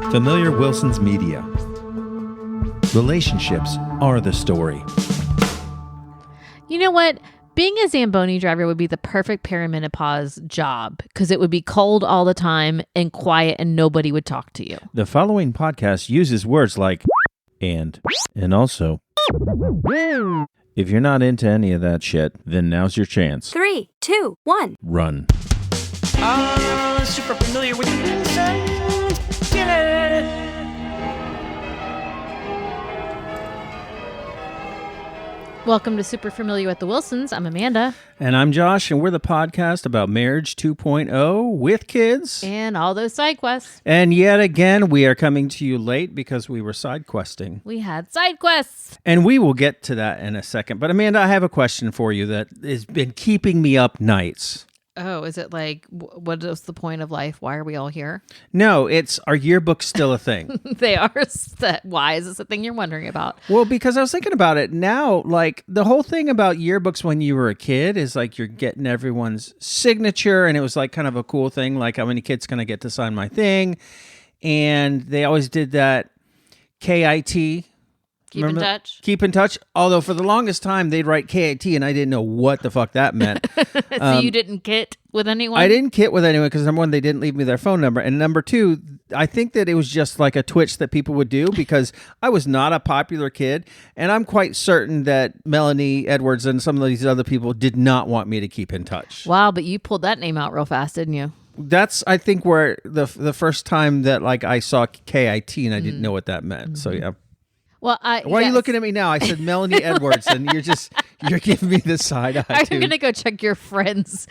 Familiar Wilson's Media. Relationships are the story. You know what? Being a Zamboni driver would be the perfect perimenopause job because it would be cold all the time and quiet and nobody would talk to you. The following podcast uses words like and also. If you're not into any of that shit, then now's your chance. 3, 2, 1. Run. Super familiar with Wilsons. Yeah. Welcome to Super Familiar with the Wilsons. I'm Amanda. And I'm Josh, and we're the podcast about marriage 2.0 with kids. And all those side quests. And yet again, we are coming to you late because we were side questing. We had side quests. And we will get to that in a second. But Amanda, I have a question for you that has been keeping me up nights. Oh, is it like, what is the point of life? Why are we all here? No, it's, are yearbooks still a thing? They are. Why is this a thing you're wondering about? Well, because I was thinking about it now, like the whole thing about yearbooks when you were a kid is like you're getting everyone's signature, and it was like kind of a cool thing, like how many kids can I get to sign my thing? And they always did that KIT. Keep in touch. Keep in touch. Although for the longest time they'd write KIT and I didn't know what the fuck that meant. So you didn't kit with anyone? I didn't kit with anyone because number one, they didn't leave me their phone number. And number two, I think that it was just like a twitch that people would do because I was not a popular kid. And I'm quite certain that Melanie Edwards and some of these other people did not want me to keep in touch. Wow, but you pulled that name out real fast, didn't you? That's, I think, where the first time that like I saw KIT and I didn't know what that meant. So yeah. Well, Why are you looking at me now? I said Melanie Edwards, and you're giving me the side eye. I'm going to go check your friends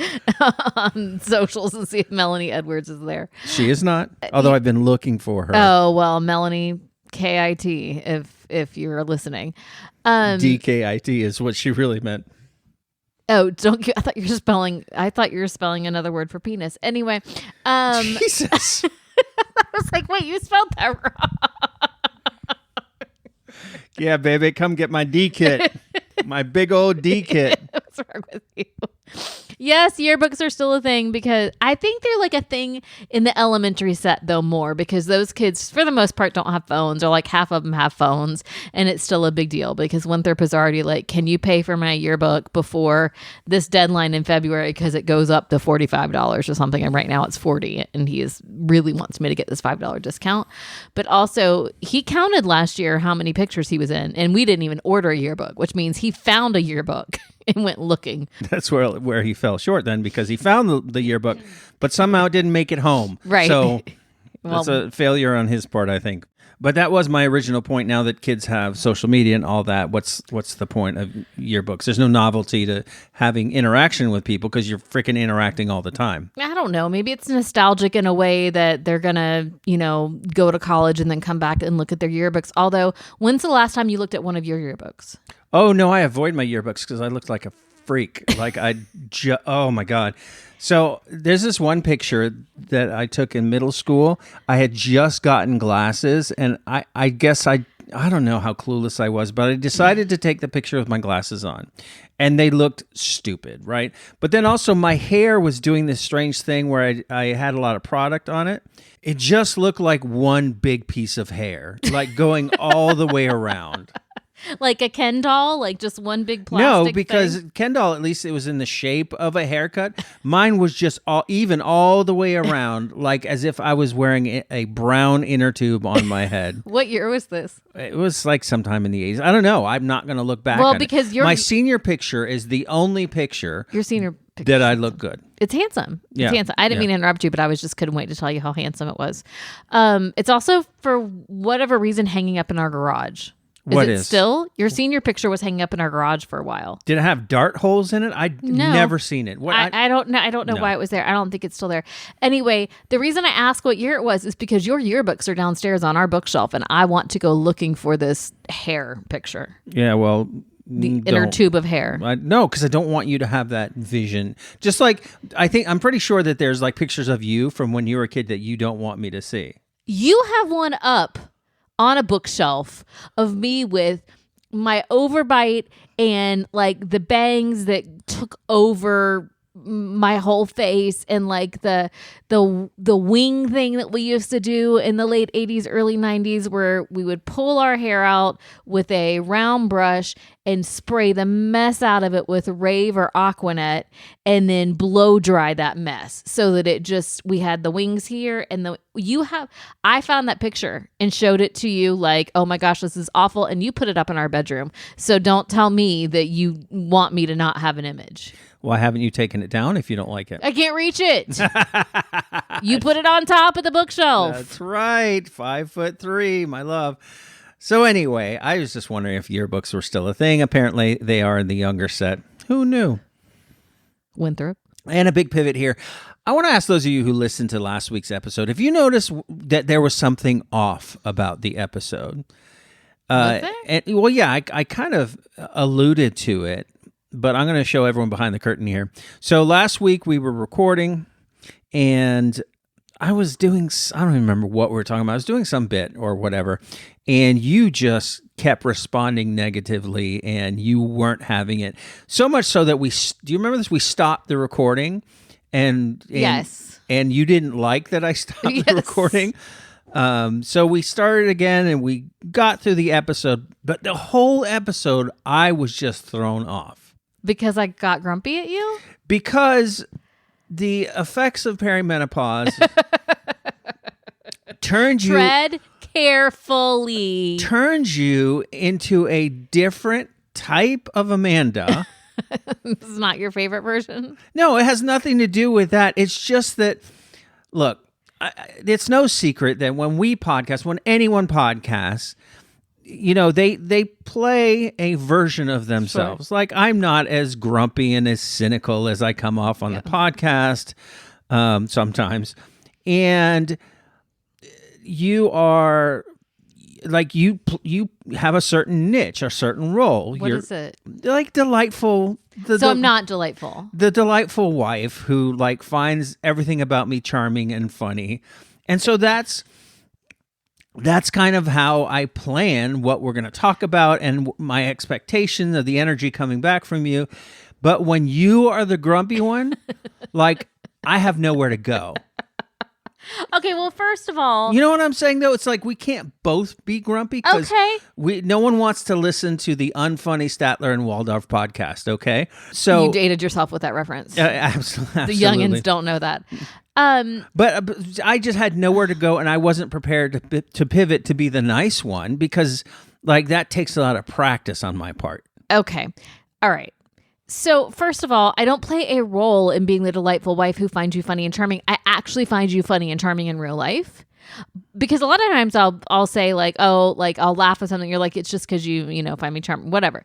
on socials and see if Melanie Edwards is there. She is not, although I've been looking for her. Oh, well, Melanie KIT, if you're listening. DKIT is what she really meant. Oh, I thought you were spelling another word for penis. Anyway. Jesus. I was like, wait, you spelled that wrong. Yeah, baby, come get my D kit. My big old D kit. What's wrong with you? Yes, yearbooks are still a thing because I think they're like a thing in the elementary set though more because those kids for the most part don't have phones or like half of them have phones and it's still a big deal because Winthrop is already like, can you pay for my yearbook before this deadline in February because it goes up to $45 or something and right now it's $40 and he really wants me to get this $5 discount. But also he counted last year how many pictures he was in and we didn't even order a yearbook, which means he found a yearbook and went looking. That's where he fell short then because he found the yearbook, but somehow didn't make it home. Right. So Well, that's a failure on his part, I think. But that was my original point. Now that kids have social media and all that, what's the point of yearbooks? There's no novelty to having interaction with people because you're freaking interacting all the time. I don't know. Maybe it's nostalgic in a way that they're going to, go to college and then come back and look at their yearbooks. Although, when's the last time you looked at one of your yearbooks? Oh, no, I avoid my yearbooks because I looked like a freak. Like oh my God. So there's this one picture that I took in middle school. I had just gotten glasses and I guess I don't know how clueless I was, but I decided to take the picture with my glasses on and they looked stupid, right? But then also my hair was doing this strange thing where I had a lot of product on it. It just looked like one big piece of hair, like going all the way around. Like a Ken doll? Like just one big plastic No, because thing? Ken doll, at least it was in the shape of a haircut. Mine was just all the way around, like as if I was wearing a brown inner tube on my head. What year was this? It was like sometime in the 80s. I don't know. I'm not going to look back Well, on because it. My senior picture is the only picture Your senior picture. that I look good. It's handsome. Yeah. It's handsome. I didn't mean to interrupt you, but I couldn't wait to tell you how handsome it was. It's also, for whatever reason, hanging up in our garage. Is it still? Your senior picture was hanging up in our garage for a while. Did it have dart holes in it? I'd never seen it. What, I don't know. I don't know why it was there. I don't think it's still there. Anyway, the reason I asked what year it was is because your yearbooks are downstairs on our bookshelf, and I want to go looking for this hair picture. Yeah, well, the inner tube of hair. No, because I don't want you to have that vision. Just like I'm pretty sure that there's like pictures of you from when you were a kid that you don't want me to see. You have one up on a bookshelf of me with my overbite and like the bangs that took over my whole face, and like the wing thing that we used to do in the late 80s, early 90s, where we would pull our hair out with a round brush and spray the mess out of it with Rave or Aquanet, and then blow dry that mess so that it just, we had the wings here, and I found that picture and showed it to you like, oh my gosh, this is awful, and you put it up in our bedroom. So don't tell me that you want me to not have an image. Why haven't you taken it down if you don't like it? I can't reach it. You put it on top of the bookshelf. That's right. 5'3", my love. So anyway, I was just wondering if yearbooks were still a thing. Apparently they are in the younger set. Who knew? Winthrop. And a big pivot here. I want to ask those of you who listened to last week's episode, if you noticed that there was something off about the episode. Was there? I kind of alluded to it, but I'm going to show everyone behind the curtain here. So last week we were recording, and I was doing, I don't even remember what we were talking about. I was doing some bit or whatever, and you just kept responding negatively, and you weren't having it. So much so that do you remember this? We stopped the recording, and yes. And you didn't like that I stopped the recording. So we started again, and we got through the episode, but the whole episode, I was just thrown off. Because I got grumpy at you? Because the effects of perimenopause turns you into a different type of Amanda. This is not your favorite version? No, it has nothing to do with that. It's just that, look, it's no secret that when anyone podcasts, you know, they play a version of themselves. Sure. Like, I'm not as grumpy and as cynical as I come off on the podcast sometimes. And you are like, you have a certain niche, a certain role. What is it? Like delightful. I'm not delightful. The delightful wife who like finds everything about me charming and funny. And so that's kind of how I plan what we're going to talk about and my expectation of the energy coming back from you. But when you are the grumpy one, like, I have nowhere to go. Okay, well, first of all, you know what I'm saying, though? It's like we can't both be grumpy because no one wants to listen to the unfunny Statler and Waldorf podcast, okay? So you dated yourself with that reference. Absolutely. The youngins don't know that. But I just had nowhere to go, and I wasn't prepared to pivot to be the nice one because, like, that takes a lot of practice on my part. Okay. All right. So, first of all, I don't play a role in being the delightful wife who finds you funny and charming. I actually find you funny and charming in real life. Because a lot of times I'll say, like, oh, like, I'll laugh at something. You're like, it's just because you find me charming, whatever.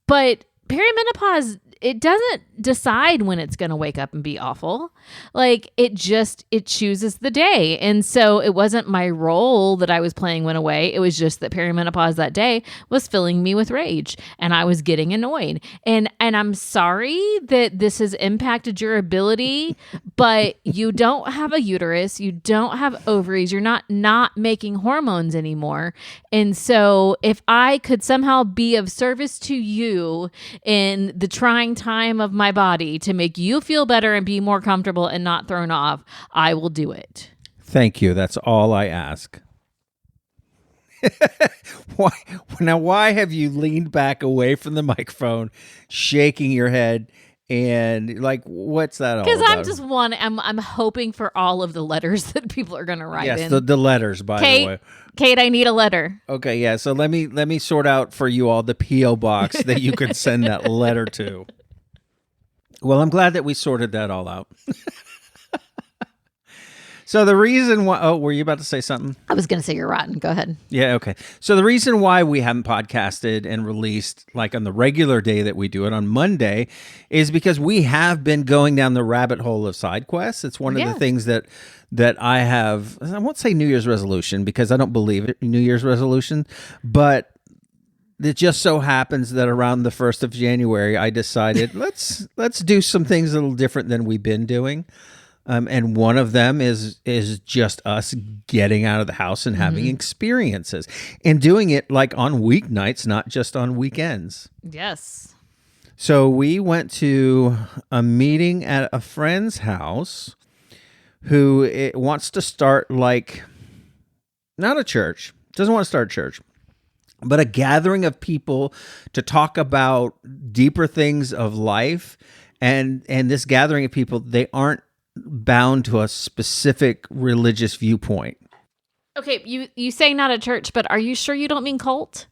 But perimenopause, it doesn't decide when it's going to wake up and be awful. Like, it chooses the day. And so it wasn't my role that I was playing went away. It was just that perimenopause that day was filling me with rage, and I was getting annoyed. And I'm sorry that this has impacted your ability, but you don't have a uterus. You don't have ovaries. You're not making hormones anymore. And so if I could somehow be of service to you in the trying time of my body to make you feel better and be more comfortable and not thrown off, I will do it. Thank you. That's all I ask. Why have you leaned back away from the microphone, shaking your head, and like, what's that all about? Because I'm hoping for all of the letters that people are going to write in. Yes, the letters, by the way. Kate, I need a letter. Okay, yeah. So let me sort out for you all the P.O. box that you could send that letter to. Well, I'm glad that we sorted that all out. So the reason why... Oh, were you about to say something? I was going to say you're rotten. Go ahead. Yeah, okay. So the reason why we haven't podcasted and released like on the regular day that we do it on Monday is because we have been going down the rabbit hole of side quests. It's one of the things that I have... I won't say New Year's resolution because I don't believe it, New Year's resolution, but... It just so happens that around the 1st of January, I decided let's do some things a little different than we've been doing. And one of them is just us getting out of the house and having experiences and doing it like on weeknights, not just on weekends. Yes. So we went to a meeting at a friend's house who wants to start like, not a church, doesn't want to start a church, but a gathering of people to talk about deeper things of life. And this gathering of people, they aren't bound to a specific religious viewpoint. Okay, you say not a church, but are you sure you don't mean cult?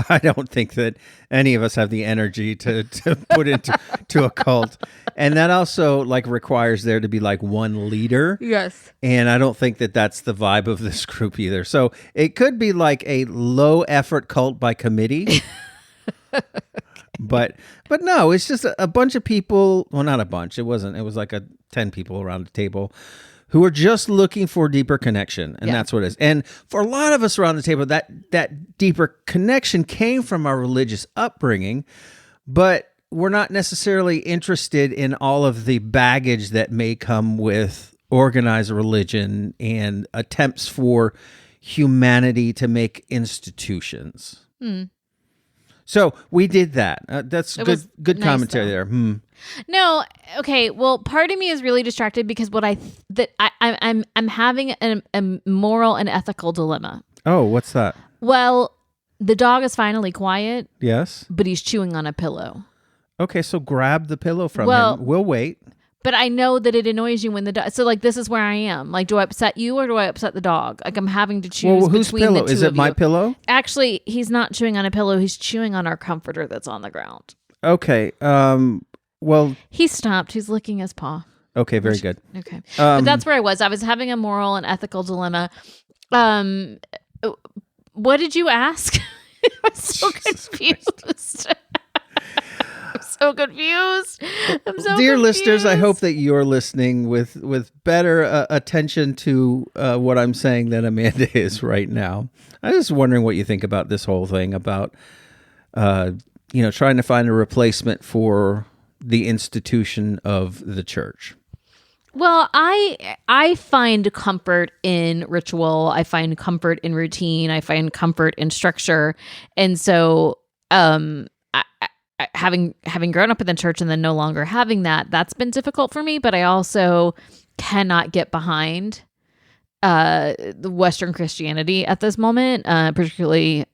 I don't think that any of us have the energy to put into to a cult. And that also like requires there to be like one leader. Yes. And I don't think that that's the vibe of this group either. So it could be like a low effort cult by committee. But no, it's just a bunch of people. Well, not a bunch. It wasn't. It was like 10 people around the table who are just looking for deeper connection. And that's what it is. And for a lot of us around the table, that deeper connection came from our religious upbringing, but we're not necessarily interested in all of the baggage that may come with organized religion and attempts for humanity to make institutions. So we did that. That's good nice, commentary though. there. No, okay. Well, part of me is really distracted because I'm having a moral and ethical dilemma. Oh, what's that? Well, the dog is finally quiet, Yes. but he's chewing on a pillow. Okay, so grab the pillow from him. We'll wait. But I know that it annoys you when the dog. So like, this is where I am. Like, do I upset you or do I upset the dog? Like, I'm having to choose. Well, whose between pillow? The two Is it of my you. pillow? Actually, he's not chewing on a pillow. He's chewing on our comforter that's on the ground. Okay. Well. He stopped. He's licking his paw. Okay. Very good. Okay. But that's where I was. I was having a moral and ethical dilemma. What did you ask? I'm so confused. I'm so confused. Dear listeners, I hope that you're listening with better attention to what I'm saying than Amanda is right now. I'm just wondering what you think about this whole thing about, trying to find a replacement for the institution of the church. Well, I find comfort in ritual. I find comfort in routine. I find comfort in structure. And so, having grown up in the church and then no longer having that's been difficult for me. But I also cannot get behind the Western Christianity at this moment, particularly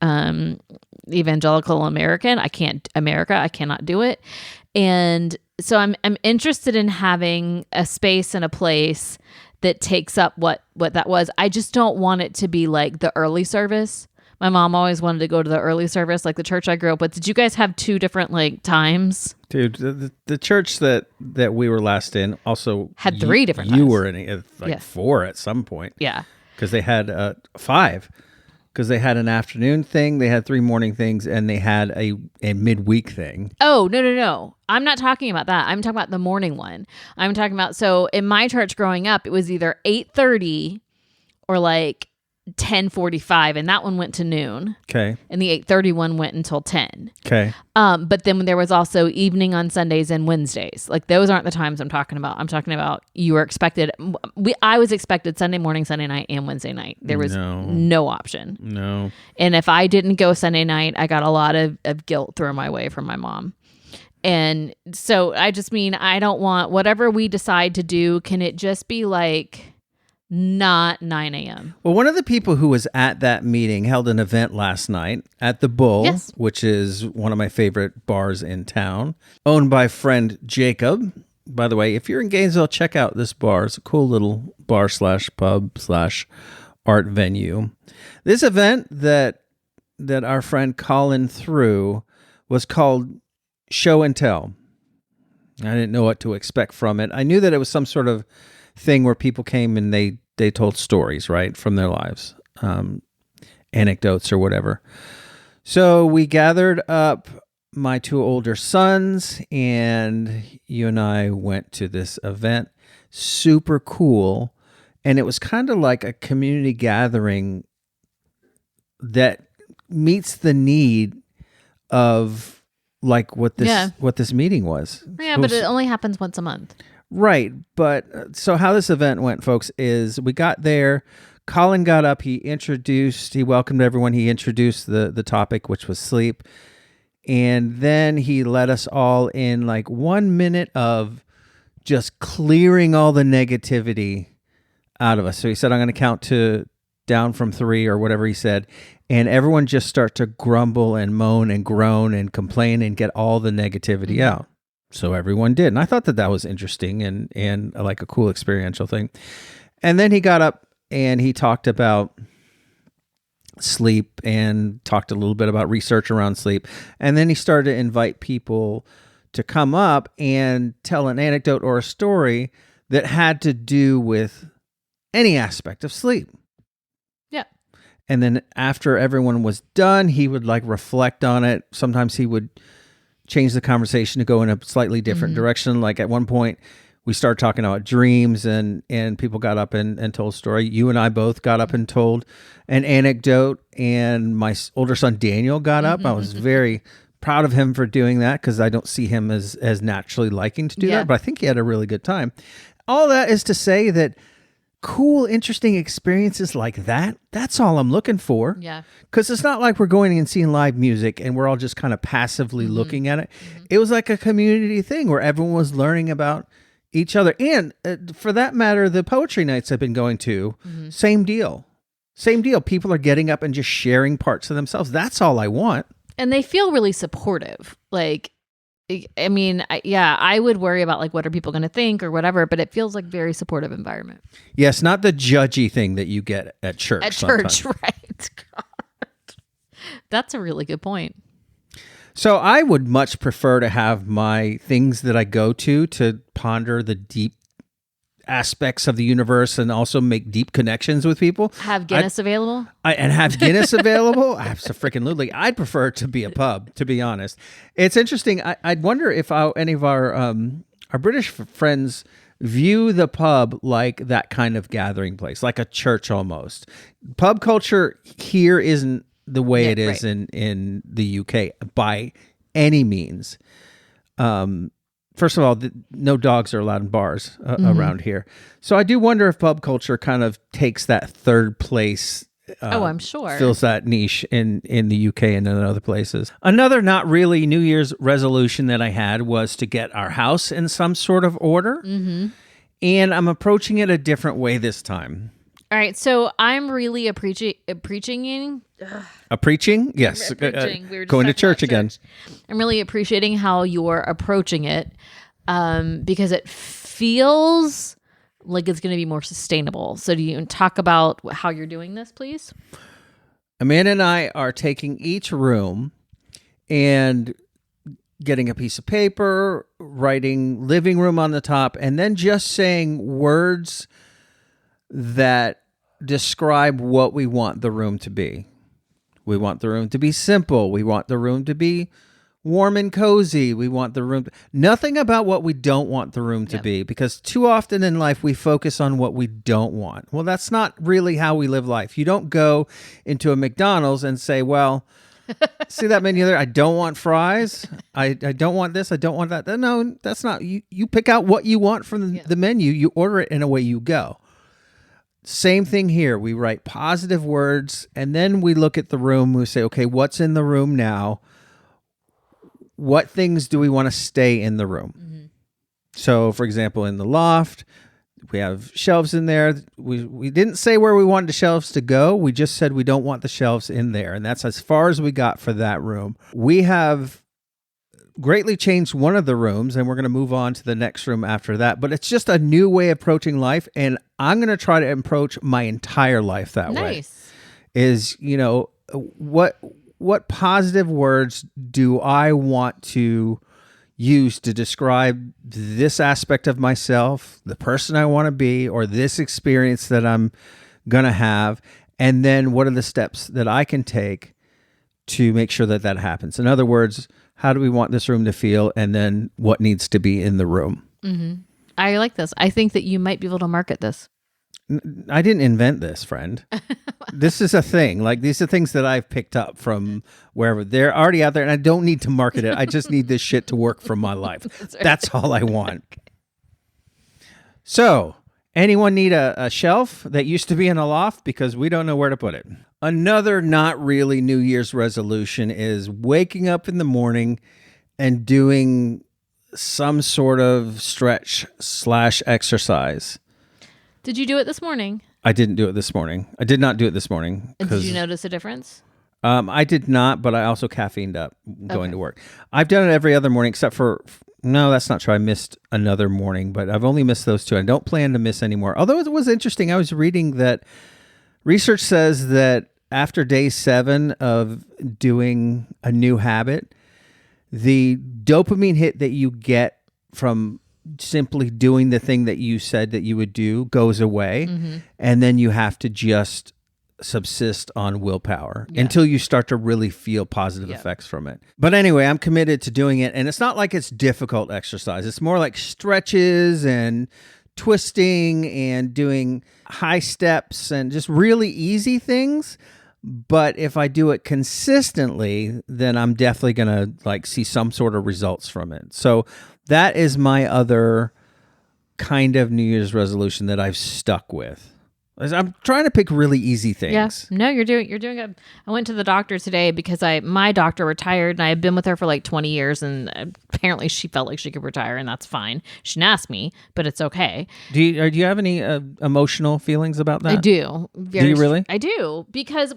evangelical American. I cannot do it. And so I'm interested in having a space and a place that takes up what that was. I just don't want it to be like the early service. My mom always wanted to go to the early service, like the church I grew up with. Did you guys have two different like times? Dude, the church that we were last in also had three different You times. were in it, four at some point. Yeah. Because they had 5. Because they had an afternoon thing, they had 3 morning things, and they had a midweek thing. Oh, no. I'm not talking about that. I'm talking about the morning one. I'm talking about, so in my church growing up, it was either 8:30 or like 10:45, and that one went to noon. Okay. And the 8:30 one went until 10. Okay. But then there was also evening on Sundays and Wednesdays. Like, those aren't the times I'm talking about. I'm talking about you were expected. I was expected Sunday morning, Sunday night, and Wednesday night. There was no option. No. And if I didn't go Sunday night, I got a lot of guilt thrown my way from my mom. And so I just mean, I don't want whatever we decide to do. Can it just be like not 9 a.m.? Well, one of the people who was at that meeting held an event last night at the Bull, Yes. which is one of my favorite bars in town, owned by friend Jacob. By the way, if you're in Gainesville, check out this bar. It's a cool little bar/pub/art venue. This event that our friend Colin threw was called Show and Tell. I didn't know what to expect from it. I knew that it was some sort of thing where people came and they told stories, right, from their lives, anecdotes or whatever. So we gathered up my 2 older sons, and you and I went to this event. Super cool. And it was kind of like a community gathering that meets the need of like what this meeting was. Yeah, but it only happens once a month. Right. But so how this event went, folks, is we got there. Colin got up. He welcomed everyone. He introduced the topic, which was sleep. And then he let us all in like 1 minute of just clearing all the negativity out of us. So he said, I'm going to count to down from 3 or whatever he said. And everyone just start to grumble and moan and groan and complain and get all the negativity out. So everyone did. And I thought that was interesting and like a cool experiential thing. And then he got up and he talked about sleep and talked a little bit about research around sleep. And then he started to invite people to come up and tell an anecdote or a story that had to do with any aspect of sleep. Yeah. And then after everyone was done, he would like reflect on it. Sometimes he would change the conversation to go in a slightly different direction. Like at one point, we started talking about dreams and people got up and told a story. You and I both got up and told an anecdote, and my older son Daniel got up. I was very proud of him for doing that because I don't see him as naturally liking to do that, but I think he had a really good time. All that is to say that cool, interesting experiences like that, that's all I'm looking for. Yeah. Because it's not like we're going and seeing live music and we're all just kind of passively looking at it. It was like a community thing where everyone was learning about each other. And for that matter, the poetry nights I've been going to, same deal. Same deal. People are getting up and just sharing parts of themselves. That's all I want. And they feel really supportive. Like, I mean, I would worry about like, what are people going to think or whatever, but it feels like very supportive environment. Yes, not the judgy thing that you get at church. At sometimes. church, right. God. That's a really good point. So I would much prefer to have my things that I go to ponder the deep aspects of the universe and also make deep connections with people. Have Guinness available? And have Guinness available? Absolutely. I'd prefer it to be a pub, to be honest. It's interesting. I'd wonder if any of our British friends view the pub like that kind of gathering place, like a church almost. Pub culture here isn't the way it is in the UK by any means. First of all, no dogs are allowed in bars around here. So I do wonder if pub culture kind of takes that third place. I'm sure. Fills that niche in the UK and in other places. Another not really New Year's resolution that I had was to get our house in some sort of order. And I'm approaching it a different way this time. All right, so I'm really preaching? A preaching? Yes. Preaching. We were just going to talking church about again. I'm really appreciating how you're approaching it because it feels like it's going to be more sustainable. So do you talk about how you're doing this, please? Amanda and I are taking each room and getting a piece of paper, writing living room on the top, and then just saying words that describe what we want the room to be. We want the room to be simple. We want the room to be warm and cozy. We want the room nothing about what we don't want the room to be, because too often in life we focus on what we don't want. Well, that's not really how we live life. You don't go into a McDonald's and say, well, see that menu there? I don't want fries. I don't want this. I don't want that. No, that's not. You pick out what you want from the menu. You order it and away you go. Same thing here. We write positive words and then we look at the room. We say, okay, what's in the room now? What things do we want to stay in the room? Mm-hmm. So, for example, in the loft, we have shelves in there. We didn't say where we wanted the shelves to go. We just said we don't want the shelves in there. And that's as far as we got for that room. We have greatly changed one of the rooms and we're going to move on to the next room after that. But it's just a new way of approaching life. And I'm going to try to approach my entire life that way. Is, what positive words do I want to use to describe this aspect of myself, the person I want to be, or this experience that I'm going to have? And then what are the steps that I can take to make sure that that happens? In other words, how do we want this room to feel? And then what needs to be in the room? Mm-hmm. I like this. I think that you might be able to market this. I didn't invent this, friend. This is a thing. Like, these are things that I've picked up from wherever. They're already out there, and I don't need to market it. I just need this shit to work for my life. That's all I want. Okay. So, Anyone need a shelf that used to be in a loft because we don't know where to put it? Another not really New Year's resolution is waking up in the morning and doing some sort of stretch/exercise. Did you do it this morning? I didn't do it this morning. I did not do it this morning. And did you notice a difference? I did not, but I also caffeined up going to work. I've done it every other morning except for, no, that's not true. I missed another morning, but I've only missed those two. I don't plan to miss any more. Although it was interesting. I was reading that research says that after day 7 of doing a new habit, the dopamine hit that you get from simply doing the thing that you said that you would do goes away. Mm-hmm. And then you have to just subsist on willpower until you start to really feel positive effects from it. But anyway, I'm committed to doing it. And it's not like it's difficult exercise. It's more like stretches and twisting and doing high steps and just really easy things. But if I do it consistently, then I'm definitely going to like see some sort of results from it. So that is my other kind of New Year's resolution that I've stuck with. I'm trying to pick really easy things. Yeah. No, you're doing good. I went to the doctor today because my doctor retired and I had been with her for like 20 years and apparently she felt like she could retire and that's fine. She didn't ask me, but it's okay. Do you have any emotional feelings about that? I do. Do you really? I do because,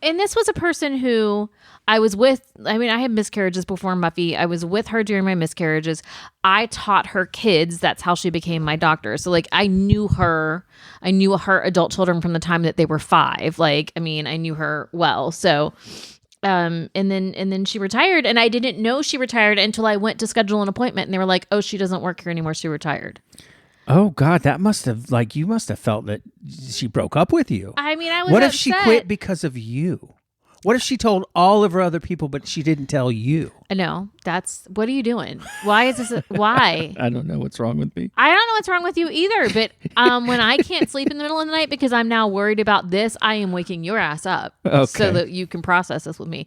and this was a person who I was with. I mean, I had miscarriages before Muffy. I was with her during my miscarriages. I taught her kids. That's how she became my doctor. So like I knew her adult children from the time that they were 5. Like, I mean, I knew her well. So, and then she retired and I didn't know she retired until I went to schedule an appointment and they were like, oh, she doesn't work here anymore. She retired. Oh God, that must have you must have felt that she broke up with you. I mean, I was What upset. if she quit because of you? What if she told all of her other people, but she didn't tell you? No, what are you doing? Why is this? Why? I don't know what's wrong with me. I don't know what's wrong with you either. But when I can't sleep in the middle of the night because I'm now worried about this, I am waking your ass up so that you can process this with me.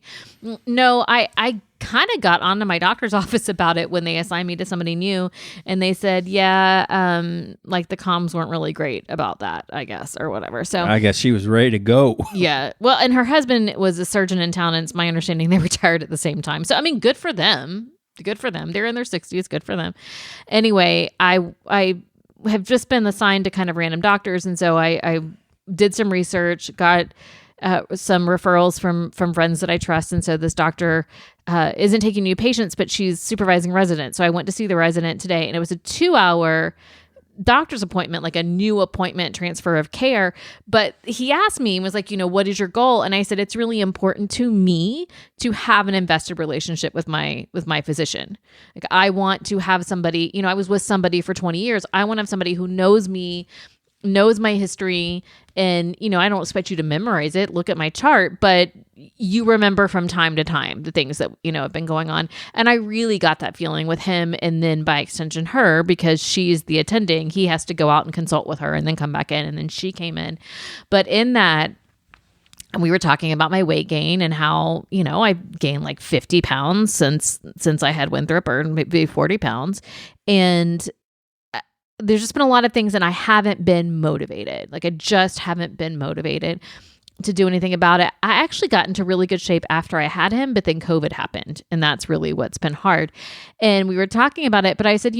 No, I kind of got onto my doctor's office about it when they assigned me to somebody new. And they said, like the comms weren't really great about that, I guess, or whatever. So I guess she was ready to go. Yeah. Well, and her husband was a surgeon in town and it's my understanding they retired at the same time. So, I mean, good for them. Good for them. They're in their 60s. Good for them. Anyway, I have just been assigned to kind of random doctors. And so I did some research, got some referrals from friends that I trust. And so this doctor isn't taking new patients, but she's supervising residents. So I went to see the resident today and it was a 2-hour doctor's appointment, like a new appointment transfer of care. But he asked me and was like, what is your goal? And I said, it's really important to me to have an invested relationship with my physician. Like I want to have somebody, I was with somebody for 20 years. I want to have somebody who knows me, knows my history. And, I don't expect you to memorize it, look at my chart, but you remember from time to time the things that, have been going on. And I really got that feeling with him. And then by extension, her, because she's the attending, he has to go out and consult with her and then come back in. And then she came in. But in that, we were talking about my weight gain and how, I gained like 50 pounds since I had Winthrop, or maybe 40 pounds. And there's just been a lot of things and I haven't been motivated. Like I just haven't been motivated to do anything about it. I actually got into really good shape after I had him, but then COVID happened and that's really what's been hard. And we were talking about it, but I said,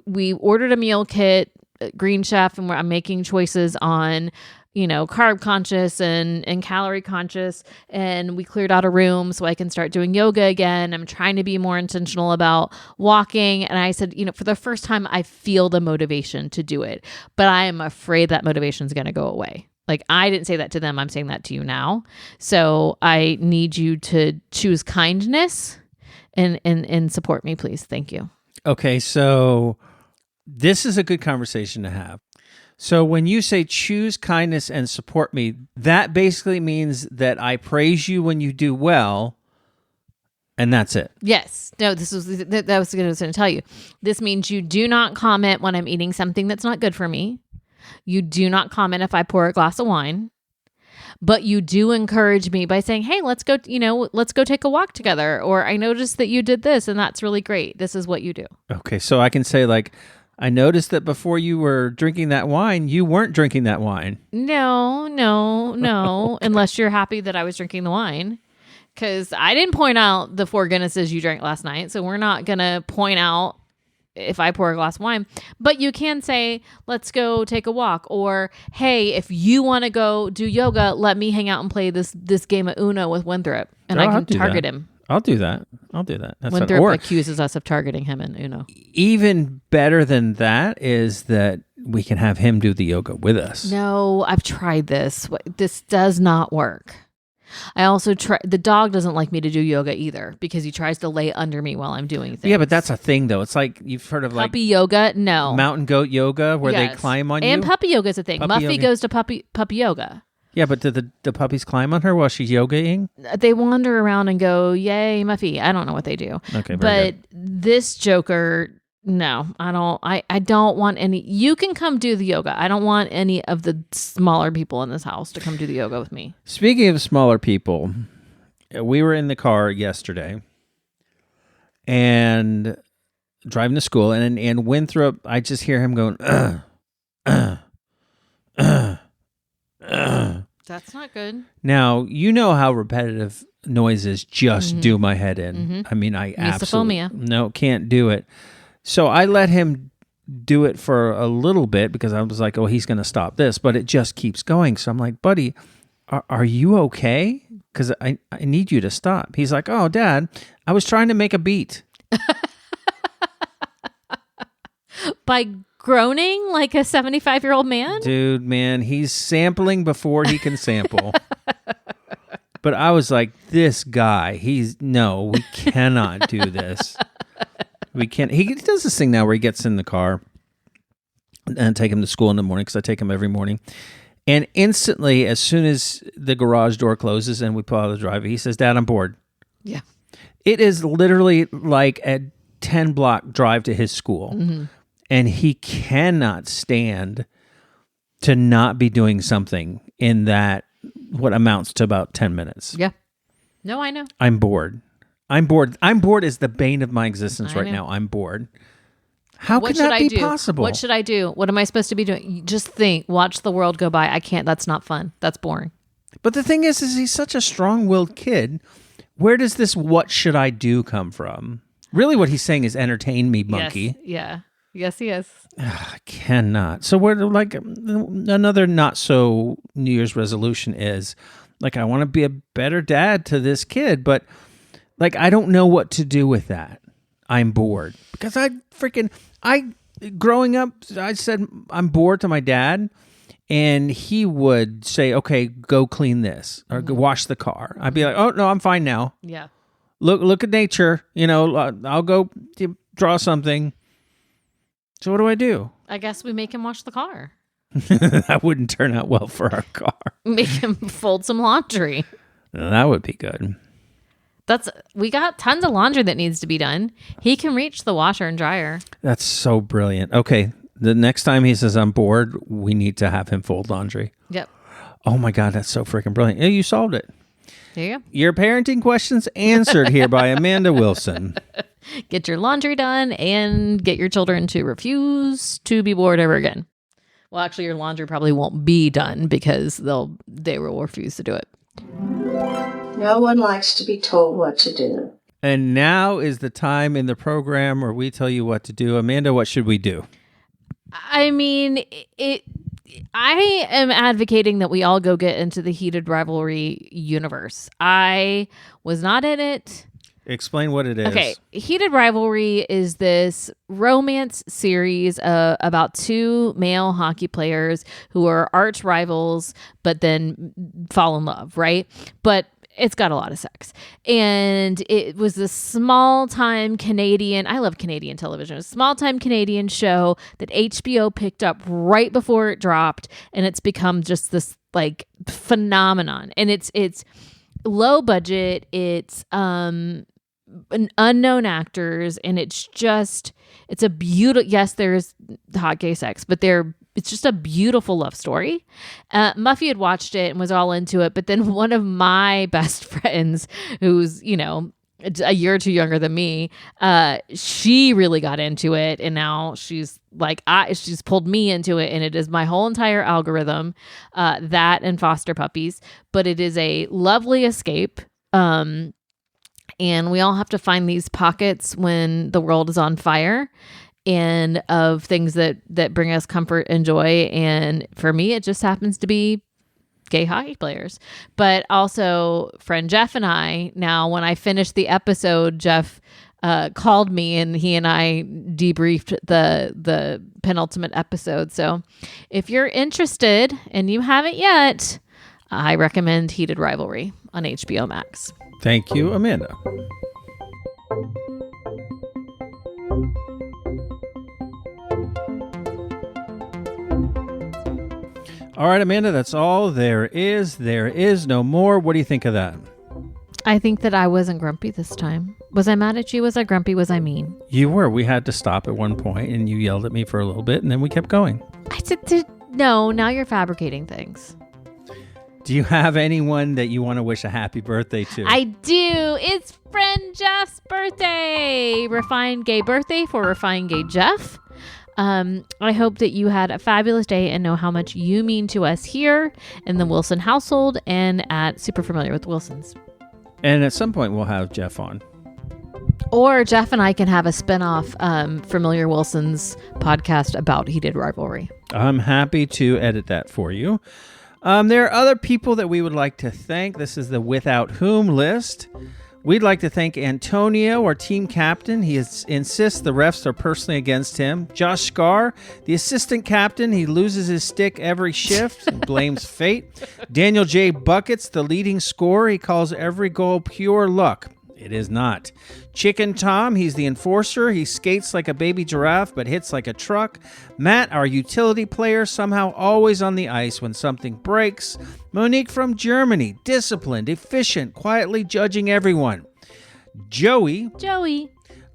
we ordered a meal kit, Green Chef, and I'm making choices on carb conscious and calorie conscious. And we cleared out a room so I can start doing yoga again. I'm trying to be more intentional about walking. And I said, for the first time, I feel the motivation to do it, but I am afraid that motivation is going to go away. Like I didn't say that to them. I'm saying that to you now. So I need you to choose kindness and support me, please. Thank you. Okay. So this is a good conversation to have. So when you say choose kindness and support me, that basically means that I praise you when you do well, and that's it. Yes. No, that was what I was going to tell you. This means you do not comment when I'm eating something that's not good for me. You do not comment if I pour a glass of wine. But you do encourage me by saying, hey, let's go take a walk together. Or I noticed that you did this and that's really great. This is what you do. Okay. So I can say like, I noticed that before you were drinking that wine, you weren't drinking that wine. No. Okay. Unless you're happy that I was drinking the wine. Because I didn't point out the 4 Guinnesses you drank last night. So we're not going to point out if I pour a glass of wine. But you can say, let's go take a walk. Or, hey, if you want to go do yoga, let me hang out and play this game of Uno with Winthrop. And I I'll can do target that. him. I'll do that. That's Winthrop or accuses us of targeting him in Uno. even better than that is that we can have him do the yoga with us. No, I've tried this. This does not work. I also try. The dog doesn't like me to do yoga either because he tries to lay under me while I'm doing things. Yeah, but that's a thing though. It's like you've heard of like puppy yoga. No, mountain goat yoga where they Yes. climb on and you. puppy yoga is a thing. Puppy Muffy yoga. goes to puppy yoga. Yeah, but do the puppies climb on her while she's yogaing? They wander around and go, "Yay, Muffy!" I don't know what they do. Okay, very But this Joker, no, I don't. I don't want any. You can come do the yoga. I don't want any of the smaller people in this house to come do the yoga with me. Speaking of smaller people, we were in the car yesterday and driving to school, and Winthrop, I just hear him going, That's not good. Now, you know how repetitive noises just do my head in. I mean, I absolutely Misophonia. can't do it. So I let him do it for a little bit because I was like, oh, he's going to stop this, but it just keeps going. So I'm like, buddy, are you okay? Because I need you to stop. He's like, oh, Dad, I was trying to make a beat. By groaning like a 75-year-old man? Dude, man, he's sampling before he can sample. But I was like, this guy, we cannot do this. We can't. He does this thing now where he gets in the car and I take him to school in the morning because I take him every morning. And instantly, as soon as the garage door closes and we pull out of the driveway, he says, Dad, I'm bored. Yeah. It is literally like a 10-block drive to his school. Mm-hmm. And he cannot stand to not be doing something in that, what amounts to about 10 minutes. Yeah. No, I know. I'm bored. I'm bored is the bane of my existence right know. now. I'm bored. How What can should that I be do? possible? What should I do? What am I supposed to be doing? Just think. Watch the world go by. I can't. That's not fun. That's boring. But the thing is he's such a strong-willed kid. Where does this what should I do come from? Really what he's saying is entertain me, monkey. Yes. Yeah. Yes, he is. I cannot. So we're like another not so New Year's resolution is like I want to be a better dad to this kid, but like I don't know what to do with that. I'm bored because growing up I said I'm bored to my dad and he would say, "Okay, go clean this or go wash the car." I'd be like, "Oh, no, I'm fine now." Yeah. Look at nature, I'll go draw something. So what do I do? I guess we make him wash the car. That wouldn't turn out well for our car. Make him fold some laundry. That would be good. We got tons of laundry that needs to be done. He can reach the washer and dryer. That's so brilliant. Okay, the next time he says I'm bored, we need to have him fold laundry. Yep. Oh my God, that's so freaking brilliant. Yeah, you solved it. There you go. Your parenting questions answered here by Amanda Wilson. Get your laundry done and get your children to refuse to be bored ever again. Well, actually, your laundry probably won't be done because they will refuse to do it. No one likes to be told what to do. And now is the time in the program where we tell you what to do. Amanda, what should we do? I mean, I am advocating that we all go get into the heated rivalry universe. I was not in it. Explain what it is. Okay, Heated Rivalry is this romance series about 2 male hockey players who are arch rivals, but then fall in love, right? But it's got a lot of sex. And it was a small-time Canadian, I love Canadian television, a small-time Canadian show that HBO picked up right before it dropped, and it's become just this, like, phenomenon. And it's low budget, it's unknown actors, and it's a beautiful, yes, there's hot gay sex, but it's just a beautiful love story. Muffy had watched it and was all into it, but then one of my best friends, who's a year or two younger than me. She really got into it, and now she's like, she's pulled me into it, and it is my whole entire algorithm, that and foster puppies. But it is a lovely escape. And we all have to find these pockets when the world is on fire, and of things that bring us comfort and joy. And for me, it just happens to be gay hockey players. But also friend Jeff and I, now when I finished the episode, Jeff called me, and he and I debriefed the penultimate episode. So if you're interested and you haven't yet, I recommend Heated Rivalry on HBO Max. Thank you, Amanda. All right, Amanda, that's all there is. There is no more. What do you think of that? I think that I wasn't grumpy this time. Was I mad at you? Was I grumpy? Was I mean? You were. We had to stop at one point, and you yelled at me for a little bit, and then we kept going. I said, no, now you're fabricating things. Do you have anyone that you want to wish a happy birthday to? I do. It's friend Jeff's birthday. Refined Gay birthday for Refined Gay Jeff. I hope that you had a fabulous day and know how much you mean to us here in the Wilson household and at Super Familiar with Wilsons. And at some point, we'll have Jeff on. Or Jeff and I can have a spinoff Familiar Wilsons podcast about Heated Rivalry. I'm happy to edit that for you. There are other people that we would like to thank. This is the Without Whom list. We'd like to thank Antonio, our team captain. He insists the refs are personally against him. Josh Scar, the assistant captain. He loses his stick every shift and blames fate. Daniel J. Buckets, the leading scorer. He calls every goal pure luck. It is not. Chicken Tom, he's the enforcer. He skates like a baby giraffe but hits like a truck. Matt, our utility player, somehow always on the ice when something breaks. Monique from Germany, disciplined, efficient, quietly judging everyone. Joey.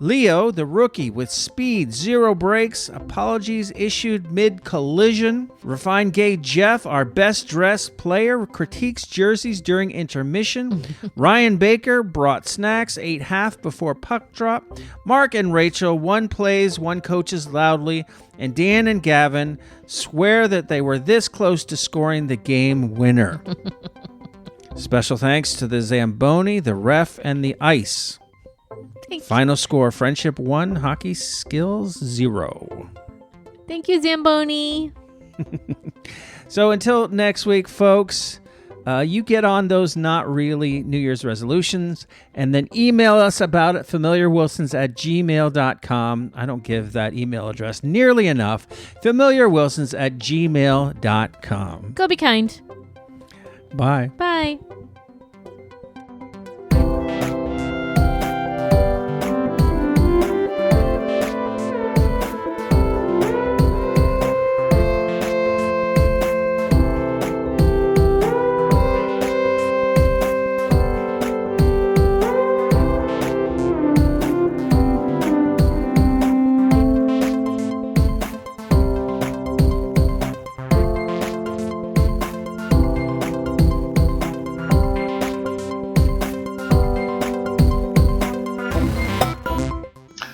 Leo, the rookie, with speed, 0 breaks, apologies issued mid-collision. Refined Gay Jeff, our best-dressed player, critiques jerseys during intermission. Ryan Baker brought snacks, ate half before puck drop. Mark and Rachel, one plays, one coaches loudly. And Dan and Gavin swear that they were this close to scoring the game winner. Special thanks to the Zamboni, the ref, and the ice. Final score, friendship 1, hockey skills 0. Thank you, Zamboni. So until next week, folks, you get on those not really New Year's resolutions and then email us about it, familiarwilsons@gmail.com. I don't give that email address nearly enough. familiarwilsons@gmail.com. Go be kind. Bye. Bye.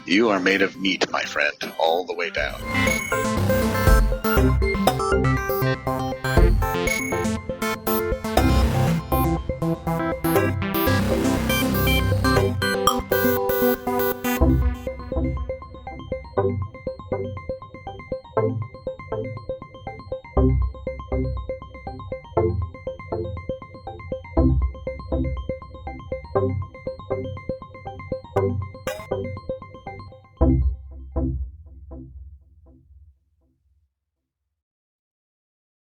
You are made of meat, my friend, all the way down.